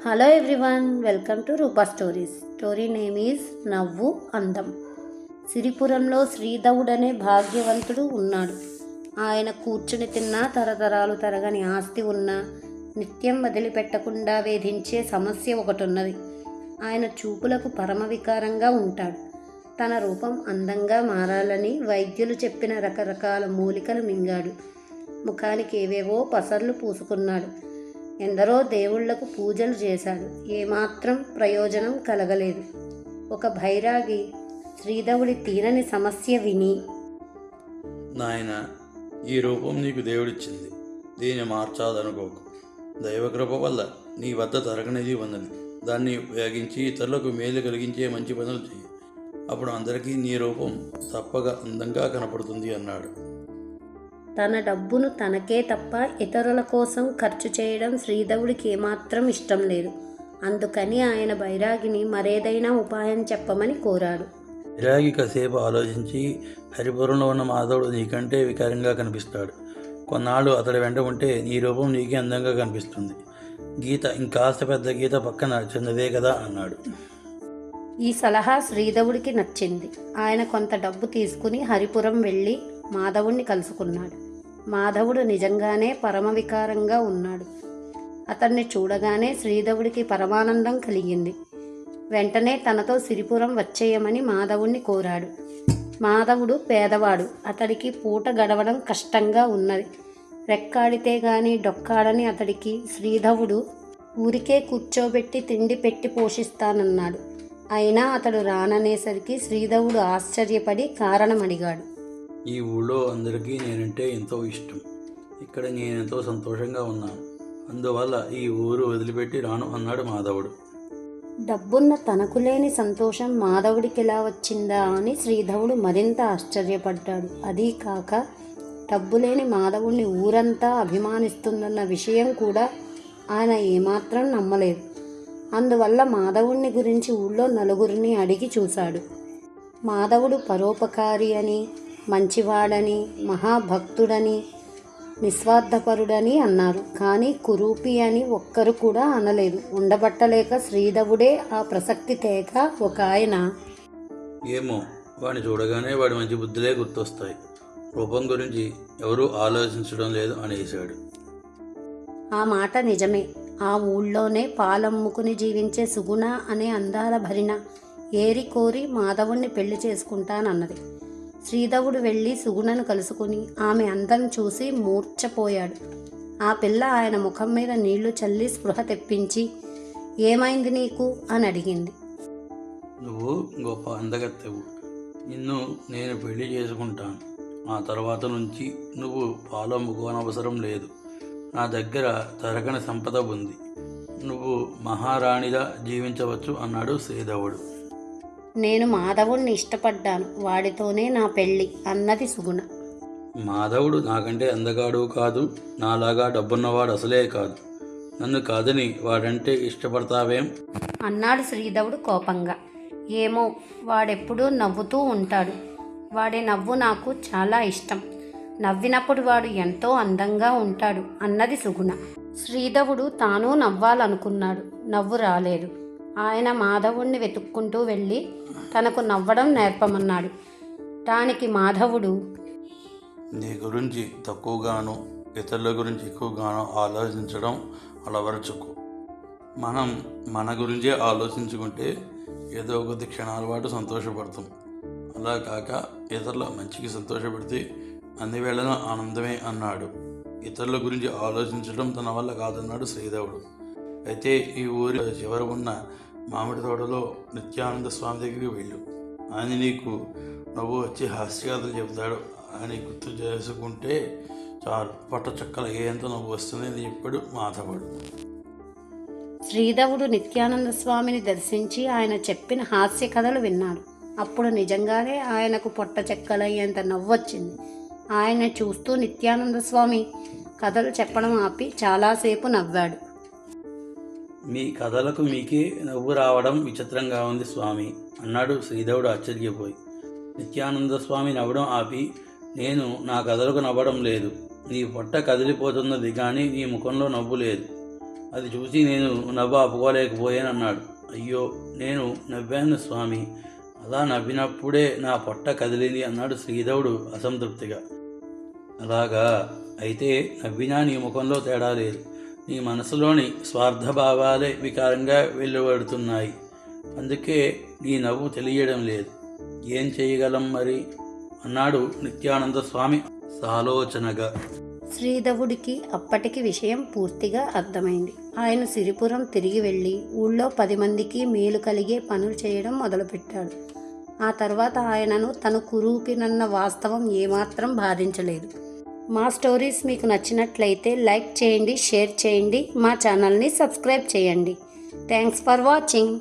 Hello everyone, welcome to Rupa stories. Story name is నవ్వు అందం. సిరిపురంలో శ్రీధవుడనే భాగ్యవంతుడు ఉన్నాడు. ఆయన కూర్చుని తిన్నా తరతరాలు తరగని ఆస్తి ఉన్నా నిత్యం వదిలిపెట్టకుండా వేధించే సమస్య ఒకటి ఉన్నది. ఆయన చూపులకు పరమ వికారంగా ఉంటాడు. తన రూపం అందంగా మారాలని వైద్యులు చెప్పిన రకరకాల మూలికలు మింగాడు. ముఖానికి ఏవేవో పసర్లు పూసుకున్నాడు. ఎందరో దేవుళ్లకు పూజలు చేశాడు. ఏమాత్రం ప్రయోజనం కలగలేదు. ఒక భైరాగి శ్రీధవుడి తీరని సమస్య విని, నాయన, ఈ రూపం నీకు దేవుడిచ్చింది, దీన్ని మార్చాదనుకోకు. దైవకృప వల్ల నీ వద్ద తరగనిది ఉన్నది. దాన్ని ఉపయోగించి ఇతరులకు మేలు కలిగించే మంచి పనులు చేయి. అప్పుడు అందరికీ నీ రూపం తప్పక అందంగా కనపడుతుంది అన్నాడు. తన డబ్బును తనకే తప్ప ఇతరుల కోసం ఖర్చు చేయడం శ్రీధవుడికి ఏమాత్రం ఇష్టం లేదు. అందుకని ఆయన బైరాగిని మరేదైనా ఉపాయం చెప్పమని కోరాడు. బైరాగి కాసేపు ఆలోచించి, హరిపురంలో ఉన్న మాధవుడు నీకంటే వికారంగా కనిపిస్తాడు. కొన్నాళ్ళు అతడి వెంట ఉంటే నీ రూపం నీకే అందంగా కనిపిస్తుంది. గీత ఇంకాస్త పెద్ద గీత పక్కన చిన్నదే కదా అన్నాడు. ఈ సలహా శ్రీధవుడికి నచ్చింది. ఆయన కొంత డబ్బు తీసుకుని హరిపురం వెళ్ళి మాధవుణ్ణి కలుసుకున్నాడు. మాధవుడు నిజంగానే పరమ వికారంగా ఉన్నాడు. అతన్ని చూడగానే శ్రీధవుడికి పరమానందం కలిగింది. వెంటనే తనతో సిరిపురం వచ్చేయమని మాధవుణ్ణి కోరాడు. మాధవుడు పేదవాడు. అతడికి పూట గడవడం కష్టంగా ఉన్నది. రెక్కాడితే గాని డొక్కాడని అతడికి శ్రీధవుడు ఊరికే కూర్చోబెట్టి తిండి పెట్టి పోషిస్తానన్నాడు. అయినా అతడు రాననేసరికి శ్రీధవుడు ఆశ్చర్యపడి కారణం అడిగాడు. ఈ ఊళ్ళో అందరికీ నేనంటే ఎంతో ఇష్టం. ఇక్కడ నేనెంతో సంతోషంగా ఉన్నాను. అందువల్ల ఈ ఊరు వదిలిపెట్టి రాను అన్నాడు మాధవుడు. డబ్బున్న తనకు లేని సంతోషం మాధవుడికి ఎలా వచ్చిందా అని శ్రీధవుడు మరింత ఆశ్చర్యపడ్డాడు. అదీ కాక డబ్బు లేని మాధవుడిని ఊరంతా అభిమానిస్తుందన్న విషయం కూడా ఆయన ఏమాత్రం నమ్మలేదు. అందువల్ల మాధవుడిని గురించి ఊళ్ళో నలుగురిని అడిగి చూశాడు. మాధవుడు పరోపకారి అని, మంచివాడని, మహాభక్తుడని, నిస్వార్థపరుడని అన్నారు. కానీ కురూపి అని ఒక్కరు కూడా అనలేదు. ఉండబట్టలేక శ్రీధవుడే ఆ ప్రసక్తి తేక ఒక ఆయన, ఏమో, వాడిని చూడగానే వాడి మంచి బుద్ధులే గుర్తొస్తాయి. రూపం గురించి ఎవరూ ఆలోచించడం లేదు అనేశాడు. ఆ మాట నిజమే. ఆ ఊళ్ళోనే పాలమ్ముకుని జీవించే సుగుణ అనే అందాల భరిన ఏరి కోరి మాధవుణ్ణి పెళ్లి చేసుకుంటానన్నది. శ్రీధవుడు వెళ్ళి సుగుణను కలుసుకుని ఆమె అందం చూసి మూర్ఛపోయాడు. ఆ పిల్ల ఆయన ముఖం మీద నీళ్లు చల్లి స్పృహ తెప్పించి, ఏమైంది నీకు అని అడిగింది. నువ్వు గొప్ప అందగత్తెవు. నిన్ను నేను పెళ్లి చేసుకుంటాను. ఆ తర్వాత నుంచి నువ్వు పాలు అమ్ముకోనవసరం లేదు. నా దగ్గర తరగని సంపద ఉంది. నువ్వు మహారాణిలా జీవించవచ్చు అన్నాడు శ్రీధవుడు. నేను మాధవుణ్ణి ఇష్టపడ్డాను, వాడితోనే నా పెళ్ళి అన్నది సుగుణ. మాధవుడు నాకంటే అందగాడు కాదు, నాలాగా డబ్బున్నవాడు అసలే కాదు. నన్ను కాదని వాడంటే ఇష్టపడతావేం అన్నాడు శ్రీధవుడు కోపంగా. ఏమో, వాడెప్పుడూ నవ్వుతూ ఉంటాడు. వాడి నవ్వు నాకు చాలా ఇష్టం. నవ్వినప్పుడు వాడు ఎంతో అందంగా ఉంటాడు అన్నది సుగుణ. శ్రీధవుడు తాను నవ్వాలనుకున్నాడు. నవ్వు రాలేదు. ఆయన మాధవుణ్ణి వెతుక్కుంటూ వెళ్ళి తనకు నవ్వడం నేర్పమన్నాడు. దానికి మాధవుడు, నీ గురించి తక్కువగాను ఇతరుల గురించి ఎక్కువగాను ఆలోచించడం అలవరచుకో. మనం మన గురించే ఆలోచించుకుంటే ఏదో కొద్ది క్షణాల పాటు సంతోషపడతాం. అలా కాక ఇతరుల మంచికి సంతోషపడితే అన్ని వేళలో ఆనందమే అన్నాడు. ఇతరుల గురించి ఆలోచించడం తన వల్ల కాదన్నాడు శ్రీధవుడు. అయితే ఈ ఊరి చివర ఉన్న మామిడి తోటలో నిత్యానంద స్వామి దగ్గరికి వెళ్ళు. ఆయన నీకు నవ్వు వచ్చి హాస్యగాథలు చెబుతాడు అని గుర్తు చేసుకుంటే చాలు, పట్టచక్కల ఏంత నవ్వు వస్తుంది అని చెప్పాడు మాధవుడు. శ్రీధవుడు నిత్యానంద స్వామిని దర్శించి ఆయన చెప్పిన హాస్య కథలు విన్నాడు. అప్పుడు నిజంగానే ఆయనకు పొట్ట చెక్కలయ్యేంత నవ్వొచ్చింది. ఆయన చూస్తూ నిత్యానంద స్వామి కథలు చెప్పడం ఆపి చాలాసేపు నవ్వాడు. మీ కథలకు మీకే నవ్వు రావడం విచిత్రంగా ఉంది స్వామి అన్నాడు శ్రీధవుడు ఆశ్చర్యపోయి. నిత్యానంద స్వామి నవ్వడం ఆపి, నేను నా కథలకు నవ్వడం లేదు. నీ పొట్ట కదిలిపోతున్నది కానీ నీ ముఖంలో నవ్వు లేదు. అది చూసి నేను నవ్వు ఆపుకోలేకపోయానన్నాడు. అయ్యో, నేను నవ్వాను స్వామి, అలా నవ్వినప్పుడే నా పొట్ట కదిలింది అన్నాడు శ్రీధవుడు అసంతృప్తిగా. అలాగా, అయితే నవ్వినా నీ ముఖంలో తేడా లేదు. నీ మనసులోని స్వార్థభావాలే వికారంగా వెలువడుతున్నాయి. అందుకే నీ నవ్వు తెలియడం లేదు. ఏం చేయగలం మరి అన్నాడు నిత్యానంద స్వామి సాలోచనగా. శ్రీధవుడికి అప్పటికి విషయం పూర్తిగా అర్థమైంది. ఆయన సిరిపురం తిరిగి వెళ్ళి ఊళ్ళో 10 మందికి మేలు కలిగే పనులు చేయడం మొదలుపెట్టాడు. ఆ తర్వాత ఆయనను తను కురూపినన్న వాస్తవం ఏమాత్రం బాధించలేదు. మా స్టోరీస్ మీకు నచ్చినట్లయితే లైక్ చేయండి, షేర్ చేయండి, మా ఛానల్ని సబ్స్క్రైబ్ చేయండి. Thanks for watching.